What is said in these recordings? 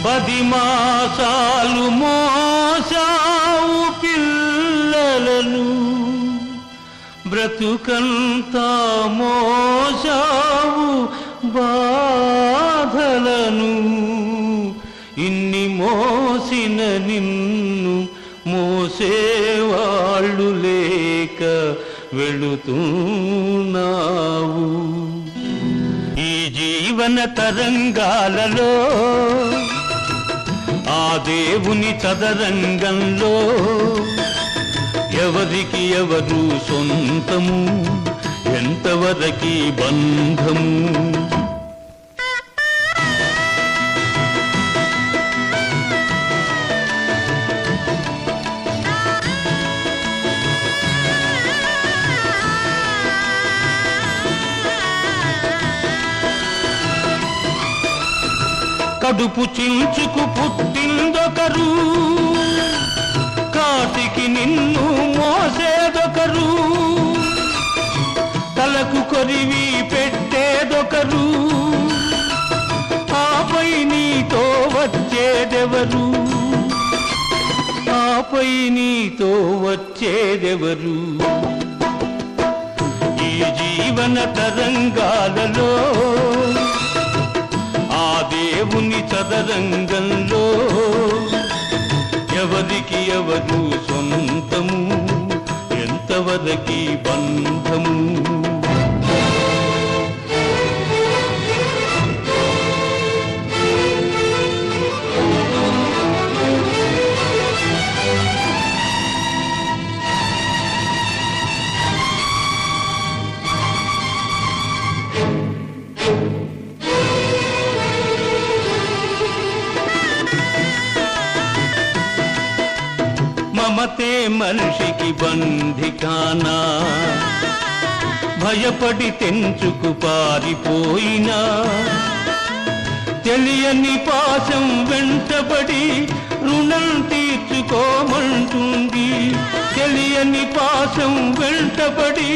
10 మాసాలు మోసావు పిల్లలను, బ్రతుకంతా మోసావు బాధలను. ఇన్ని మోసిన నిన్ను మోసేవాళ్ళు లేక వెళుతున్నావు. ఈ జీవన తరంగాలలో ఆ దేవుని చదరంగంలో ఎవరికి ఎవరు సొంతము, ఎంతవరకి బంధము. కడుపు చించుకు పుట్టిందొకరు, కాటికి నిన్ను మోసేదొకరు, తలకు కొరివి పెట్టేదొకరు, ఆపై నీతో వచ్చేదెవరు, ఆపై నీతో వచ్చేదెవరు. ఈ జీవన తరంగాలలో ఆ దేవుని చదరంగంలో ఎవరికి ఎవరు సొంతము, ఎంతవరకి బంధము. మమతే మనిషికి బంధికానా, భయపడి తెంచుకు పారిపోయినా, తెలియని పాశం వెంటబడి రుణం తీర్చుకోమంటుంది. తెలియని పాశం వెంటబడి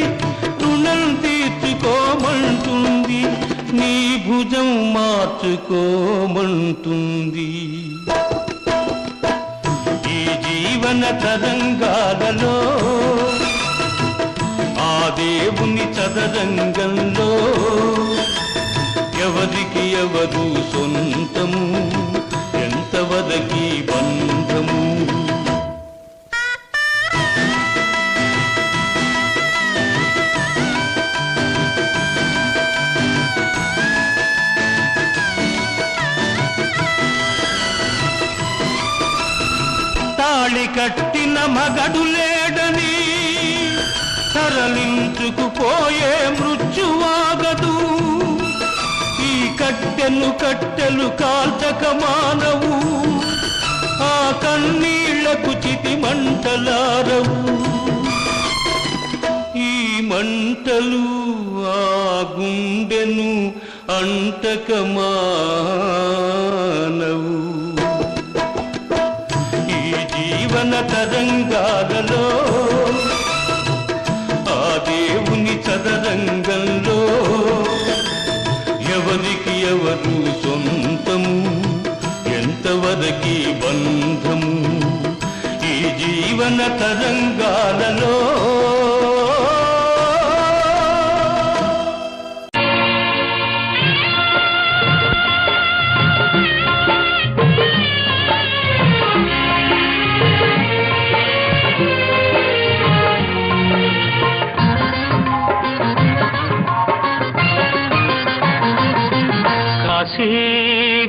రుణం తీర్చుకోమంటుంది, నీ భుజం మార్చుకోమంటుంది. జీవన తరంగాలలో ఆ దేవుని చదరంగంలో ఎవరికి ఎవరు సొంతము, ఎంతవరకి బంధము. తాళి కట్టిన మగడు లేడని తరలించుకుపోయే మృత్యువాగదు. ఈ కట్టెలు కట్టెలు కాల్చక మానవు, ఆ కన్నీళ్లకు చితి మంటలారవు. ఈ మంటలు ఆ గుండెను అంటక మానవు. జీవన తరంగాలలో ఆ దేవుని చదరంగంలో ఎవరికి ఎవరు సొంతము, ఎంతవరకి బంధము. ఈ జీవన తరంగాలలో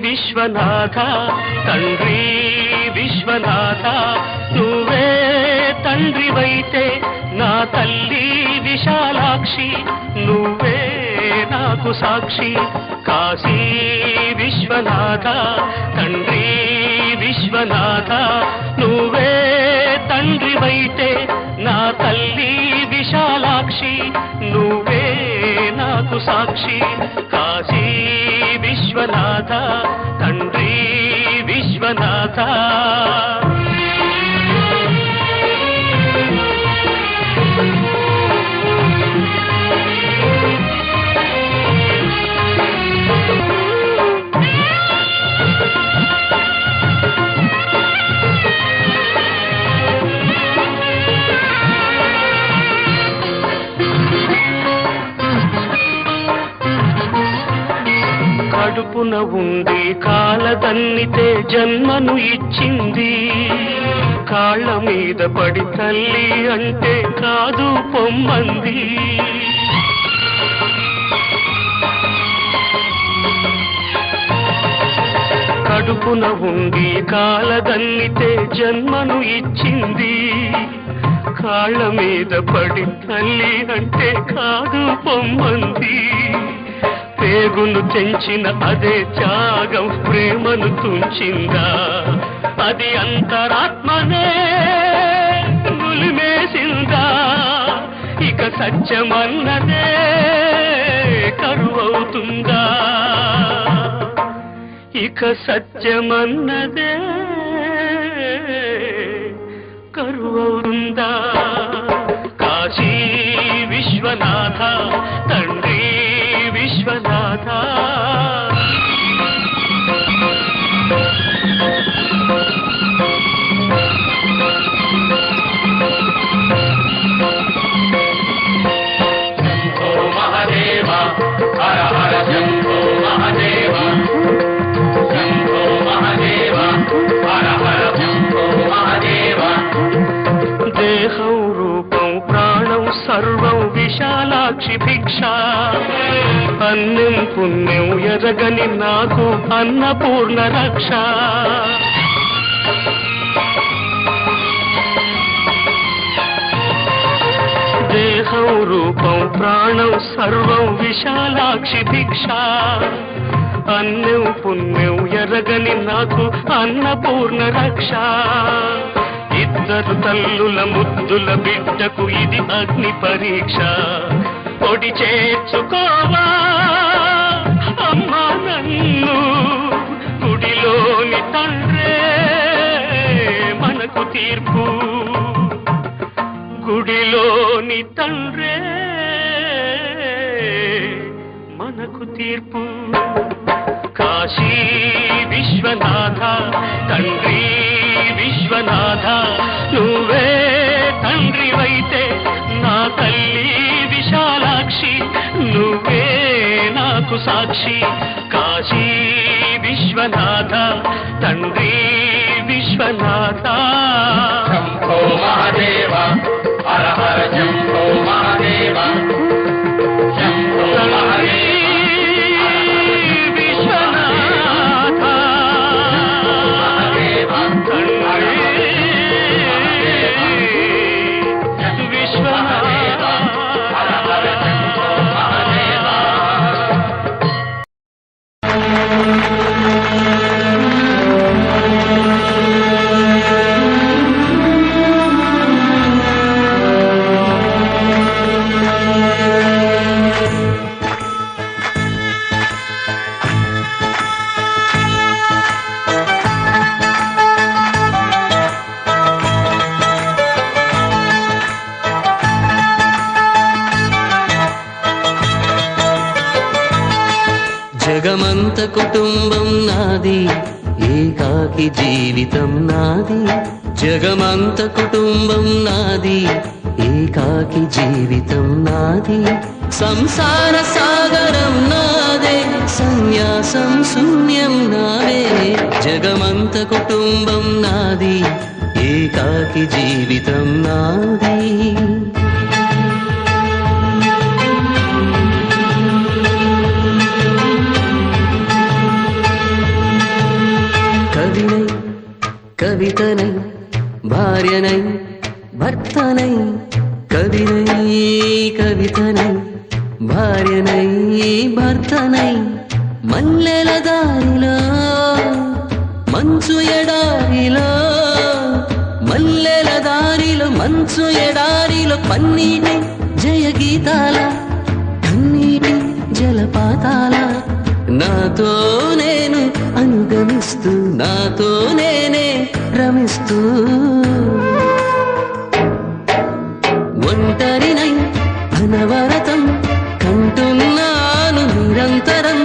విశ్వనాథ తండ్రి విశ్వనాథ, నువ్వే తండ్రివైతే నా తల్లి విశాలాక్షి, నువ్వే నాకు సాక్షి. కాశీ విశ్వనాథ తండ్రి విశ్వనాథ, నువ్వే తండ్రివైతే నా తల్లి విశాలాక్షి, నువ్వే నాకు సాక్షి. కాశీ విశ్వనాథ తండ్రి విశ్వనాథ. కడుపున ఉండి కాలదన్నితే జన్మను ఇచ్చింది. కాళ్ళ మీద పడి తల్లి అంటే కాదు పొమ్మంది. కడుపున ఉండి కాలదన్నితే జన్మను ఇచ్చింది. కాళ్ళ మీద పడి తల్లి అంటే కాదు పొమ్మంది. పేగును తెంచిన అదే త్యాగం ప్రేమను తుంచిందా? అది అంతరాత్మనే నులిమేసిందా? ఇక సత్యమన్నదే కరువవుతుందా? ఇక సత్యమన్నదే కరువవుతుందా? కాశీ విశ్వనాథ తండ్రి విశ్వనాథ, శంభో మహాదేవ హర హర శంభో మహాదేవ, శంభో మహాదేవ హర హర శంభో మహాదేవ. దేహం రూపం ప్రాణం సర్వం విశాలాక్షి భిక్ష. అన్నం పుణ్యం ఎరగని నాకు అన్నపూర్ణ రక్ష. దేహం రూపం ప్రాణం సర్వం విశాలాక్షి భిక్ష. అన్నం పుణ్యం ఎరగని నాకు అన్నపూర్ణ రక్ష. ఇద్దరు తల్లుల ముద్దుల బిడ్డకు ఇది అగ్ని పరీక్ష. పొడి చేర్చుకోవా అమ్మా నన్ను, గుడిలోని తండ్రే మనకు తీర్పు. గుడిలోని తండ్రే మనకు తీర్పు. కాశీ విశ్వనాథ తండ్రి విశ్వనాథ, నువ్వే తండ్రివైతే నా తల్లి విశాలాక్షి, నువ్వే నాకు సాక్షి. కాశీ విశ్వనాథ తండ్రి విశ్వనాథ. శంభో మహాదేవ హర హర శంభో మహాదేవ, శంభో మహాదేవ విశ్వనాథ జగమంత కుటుంబం నాది, ఏకాకి జీవితం నాది. జగమంత కుటుంబం నాది, ఏకాకి జీవితం నాది. సంసార సాగరం నాదే, సన్యాసం శూన్యం నావే. జగమంత కుటుంబం నాది, ఏకాకి జీవితం నాది. కవినై కవితనై భార్యనై భర్తనై, కవినై కవితనై భార్యనై భర్తనై. మల్లెల దారిలో మంచు ఎడారిలో, మల్లెల దారిలో మంచు ఎడారిలో, పన్నీటి జయ గీతాల కన్నీటి జలపాతాల. నాతో నేను అనుగమిస్తూ, నాతో నేనే రమిస్తూ, ఒంటరినై అనవరతం కంటున్నాను నిరంతరం.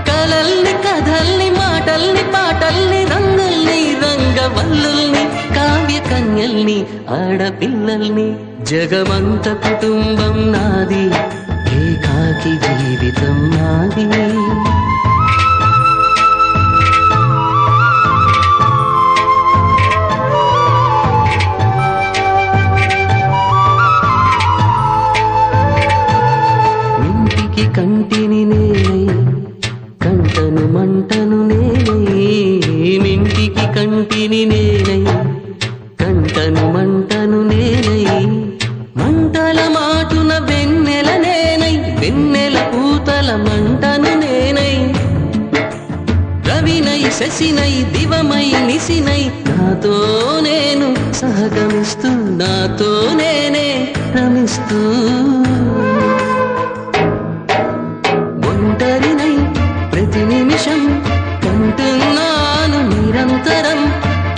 కలల్ని కథల్ని మాటల్ని పాటల్ని రంగుల్ని రంగవల్లుల్ని కావ్య కన్యల్ని ఆడపిల్లల్ని. జగమంత కుటుంబం నాది, ఏకాకి జీవితం నాది. కంటిని నేనై కంటను మంటను నేనై మంటల మాటున వెన్నెల నేనై వెన్నెల పూతల మంటను నేనై రవినై శశినై దివమై నిశినై నాతో నేను సహగమిస్తూ నాతో నేనే రమిస్తూ ఒంటరినై ప్రతి నిమిషం కంటున్నాను నిరంతరం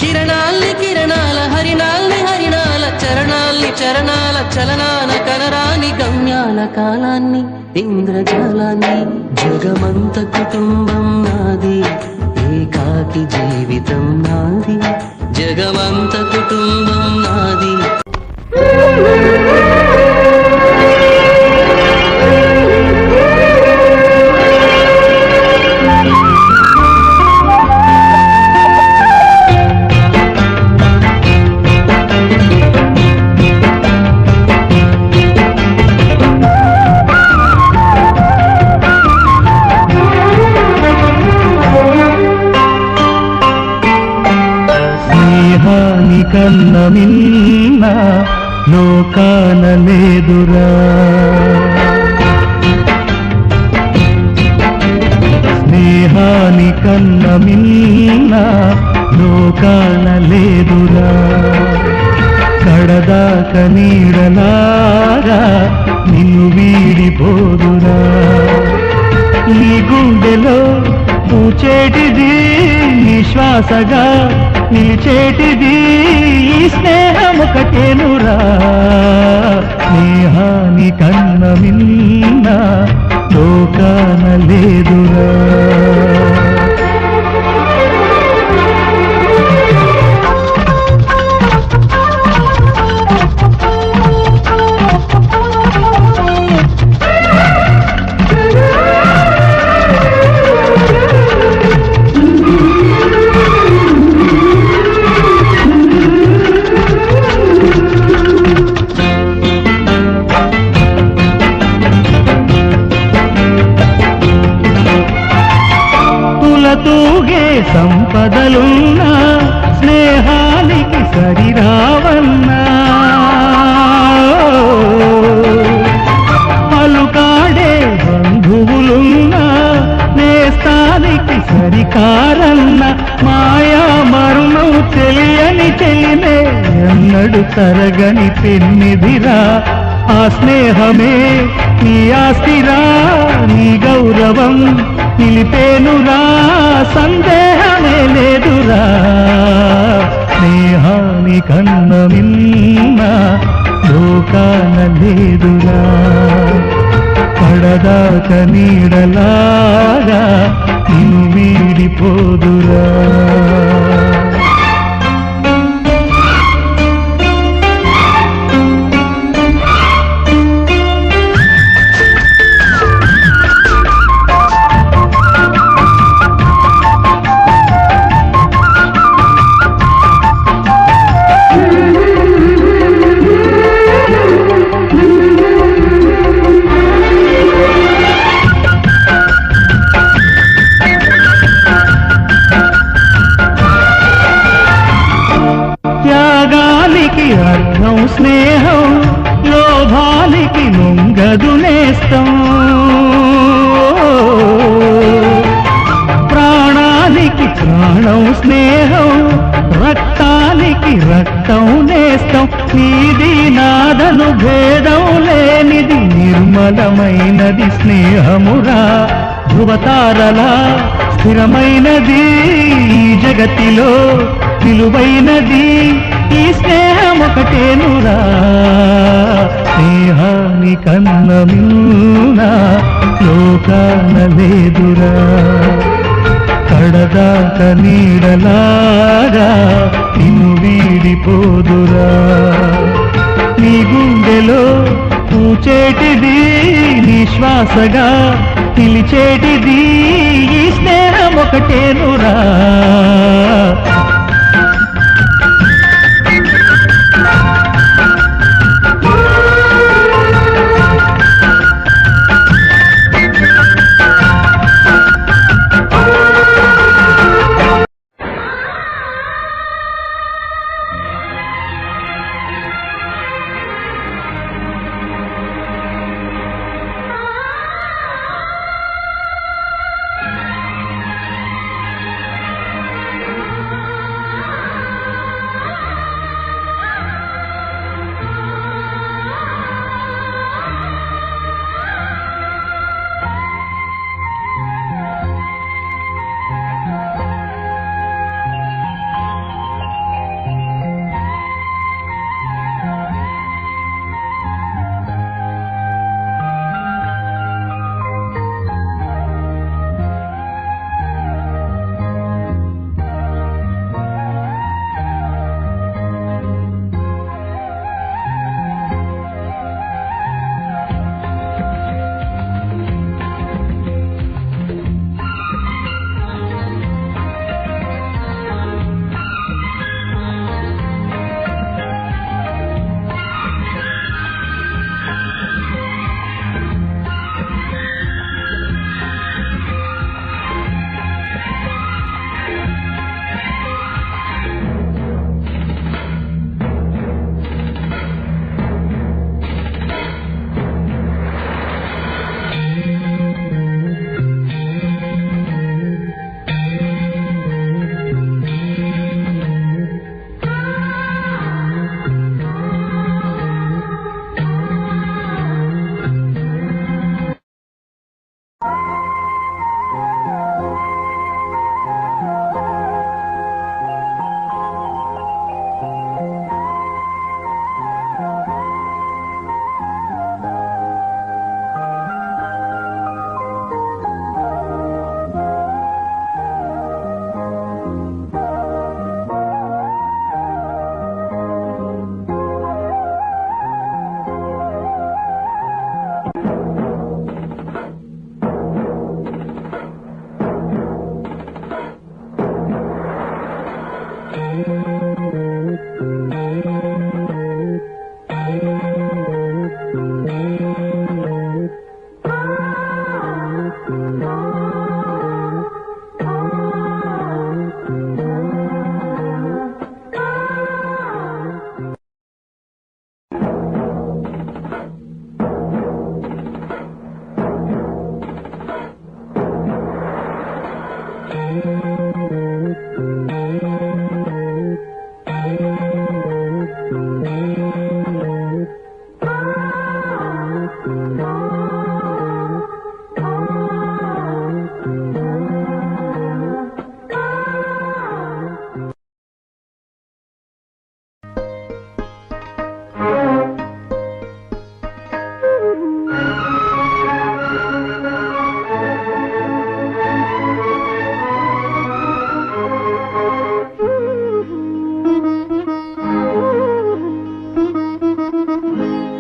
కిరణాల్ని కిరణాల హరిణాల్ని హరిణాల చరణాల్ని చరణాల చలనాల కనరాని గమ్యాల కాలాన్ని ఇంద్రజాలాన్ని జగమంత కుటుంబం నాది ఏకాకి జీవితం నాది జగమంత కుటుంబం నాది కన్న మిన్న లోకాన లేదురా స్నేహాని కన్న మిన్న లోకాన లేదురా కడదాక నీడలాగా నిన్ను వీడిపోదురా నీ గుండెలో పూచేటిది నిశ్వాసగా నిలిచేటిది ఈ స్నేహమొకటేనురా స్నేహాని కన్న మిన్న లోకాన లేదురా తూగే సంపదలున్నా స్నేహానికి సరిరావన్నా పలుకాడే బంధువులున్నా నేస్తానికి సరికారన్న మాయా మరుణం తెలియని చెలినే ఎన్నడు తరగని పెన్నిదిరా ఆ స్నేహమే నీ ఆస్తిరా నీ గౌరవం నిలిపేనురా సందేహమే లేదురా స్నేహాని కన్న మిన్న లోకాన లేదురా పడదాక నీడలాగా నిన్ను వీడిపోదురా త్యాగానికి అర్థం స్నేహం లోభానికి లొంగదు నేస్తం ప్రాణానికి ప్రాణం స్నేహం రక్తానికి రక్తం నేస్తం నీది నాదను భేదం లేనిది నిర్మలమైనది స్నేహమురా ధృవతారలా స్థిరమైనది ఈ జగతిలో విలువైనది ఈ స్నేహమొకటేనురా స్నేహాని కన్న మిన్న లోకాన లేదురా కడదాక నీడలాగా నిన్ను వీడిపోదురా నీ గుండెలో పూచేటిది నిశ్వాసగా నిలిచేటిది ఈ స్నేహమొకటేనురా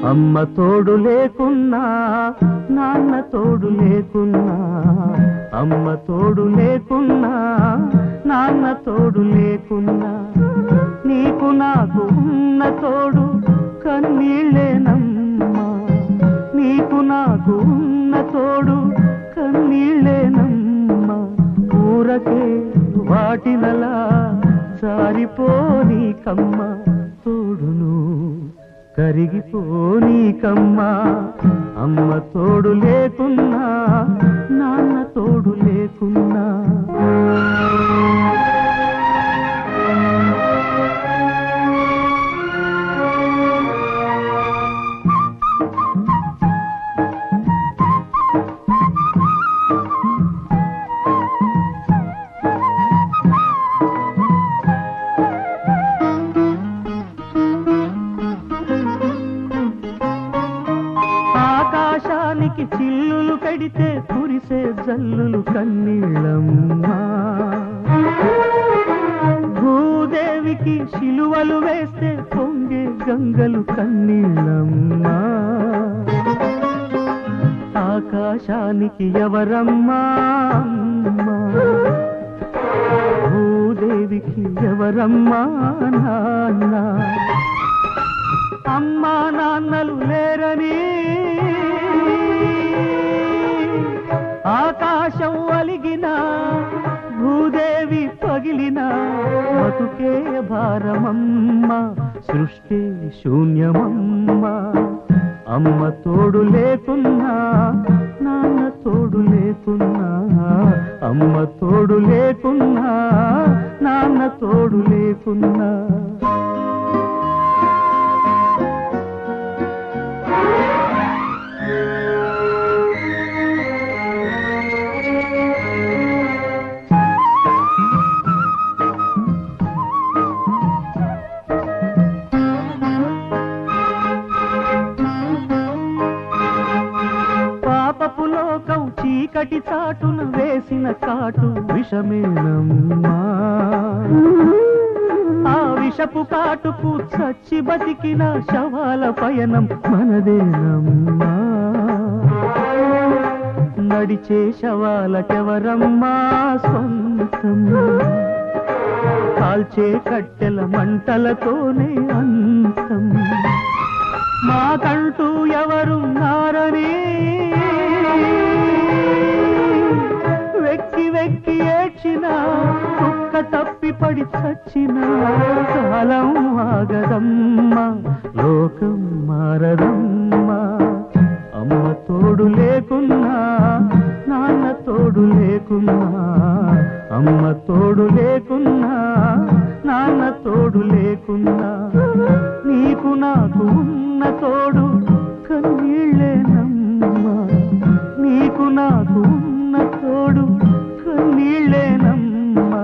అమ్మ తోడు లేకున్నా నాన్న తోడు లేకున్నా అమ్మ తోడు లేకున్నా నాన్న తోడు లేకున్నా నీకు నాకు ఉన్న తోడు కన్నీళ్ళేనమ్మా నీకు నాకు ఉన్న తోడు కన్నీళ్ళేనమ్మా ఊరకే వాటినలా జారిపోనీకమ్మ తోడును కరిగిపోనీకమ్మా అమ్మ తోడు లేకున్నా నాన్న తోడు లేకున్నా చిల్లులు కడితే కురిసే జల్లులు కన్నీళ్ళమ్మా భూదేవికి శిలువలు వేస్తే పొంగే గంగలు కన్నీళ్ళమ్మా ఆకాశానికి ఎవరమ్మా భూదేవికి ఎవరమ్మా నాన్న అమ్మా నాన్నలు లేరని ఆకాశం అలిగిన భూదేవి పగిలిన బతుకే భారమమ్మ సృష్టి శూన్యమమ్మ అమ్మ తోడు లేకున్నా నాన్న తోడు లేకున్నా అమ్మ తోడు లేకున్నా నాన్న తోడు లేకున్నా చీకటి చాటున వేసిన కాటు విషమేనమ్మా ఆ విషపు కాటుకు చచ్చి బతికిన శవాల పయనం మనదేనమ్మా నడిచే శవాలకెవరమ్మా స్వంతం కాల్చే కట్టెల మంటలతోనే అంతం మాకంటూ ఎవరున్నారని వెక్కి వెక్కి ఏడ్చిన కుక్క తప్పి పడి చచ్చిన కాలం ఆగదమ్మా లోకం మారదమ్మా అమ్మ తోడు లేకున్నా నాన్న తోడు లేకున్నా అమ్మ తోడు లేకున్నా నాన్న తోడు లేకున్నా నీకు నాకు ఉన్న తోడు కన్నీళ్ళేనమ్మా నీకు నాకు ఉన్న తోడు కన్నీళ్ళేనమ్మా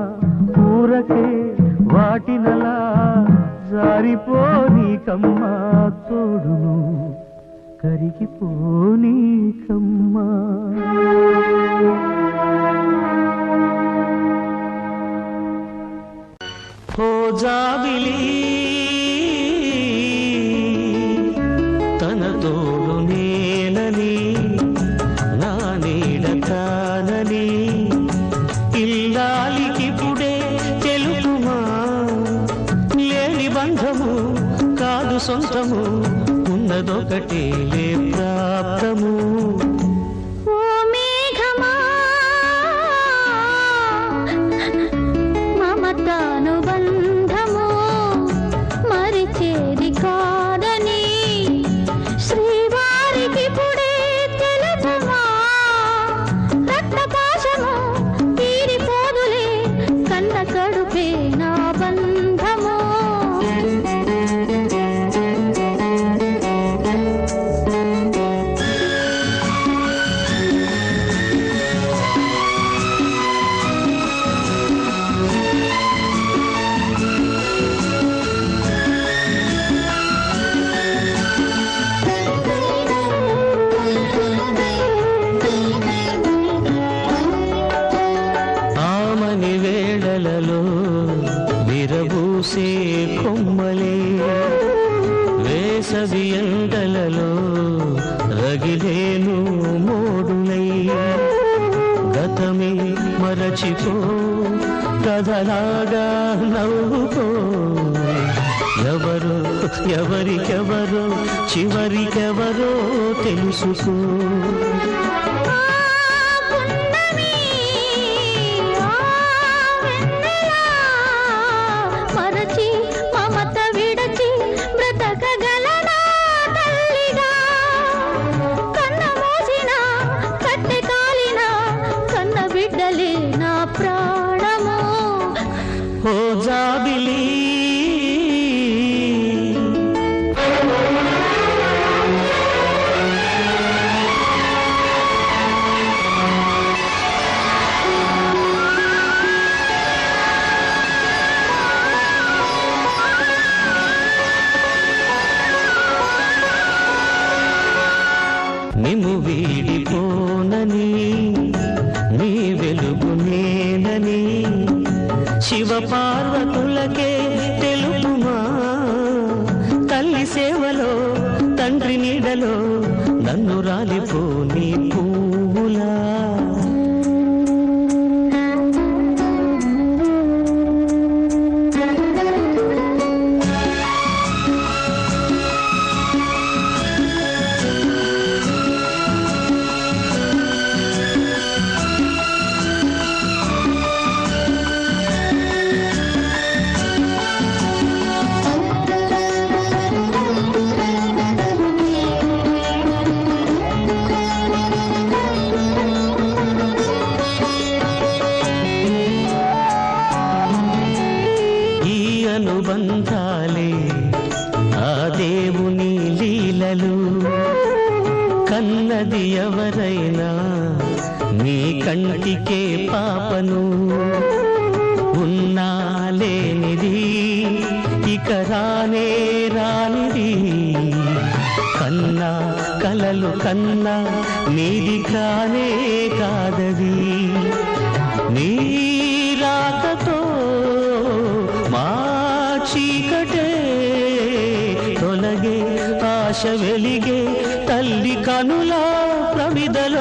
ఊరకే వాటినలా జారిపోనీకమ్మా తోడును కరిగిపోనీకమ్మా ఓ జాబిలి తన తోడు నేలని నా నీడ కానని ఇల్లాలికి పుడే తెలుగుమా సొంతము ఉన్నదొకటేలే ప్రాప్తము. ఓ మేఘమా మమతానుబంధము మరిచేది కాదని శ్రీవారికి పుడే తెలుపుమా. రక్తపాశము తీరిపోదులే కన్న కడుపే నా బంధము. ఆమని వేళలలో విరబూసే కొమ్మలే వేసవి ఎండలలో రగిలేను మోడునై. గతమే మరచిపో కథలాగా నవ్వుకో. ఎవరో ఎవరికెవరో చివరికెవరో తెలుసుకో. మరచి మమత విడచి బ్రతకగలనా తల్లిగా. కన్న మోసిన కట్టె కాలిన కన్న బిడ్డలే నా ప్రాణము. ఓ జాబిలి నిన్ను వీడిపోనని నీ వెలుగు నేనని శివ పార్వతులకే తెలుపుమా. తల్లి సేవలో తండ్రి నీడలో నన్ను రాలిపోని పువ్వులా. అనుబంధాలే ఆ దేవుని లీలలు. కన్నది ఎవరైనా నీ కంటికే పాపను. ఉన్నా లేనిది ఇక రానే రానిది. కన్నా కలలు కన్నా నీది కానే కాదది. నీ రాకతో మా చీకటే తొలగే ఆశ వెలిగే తల్లి కనుల ప్రమిదల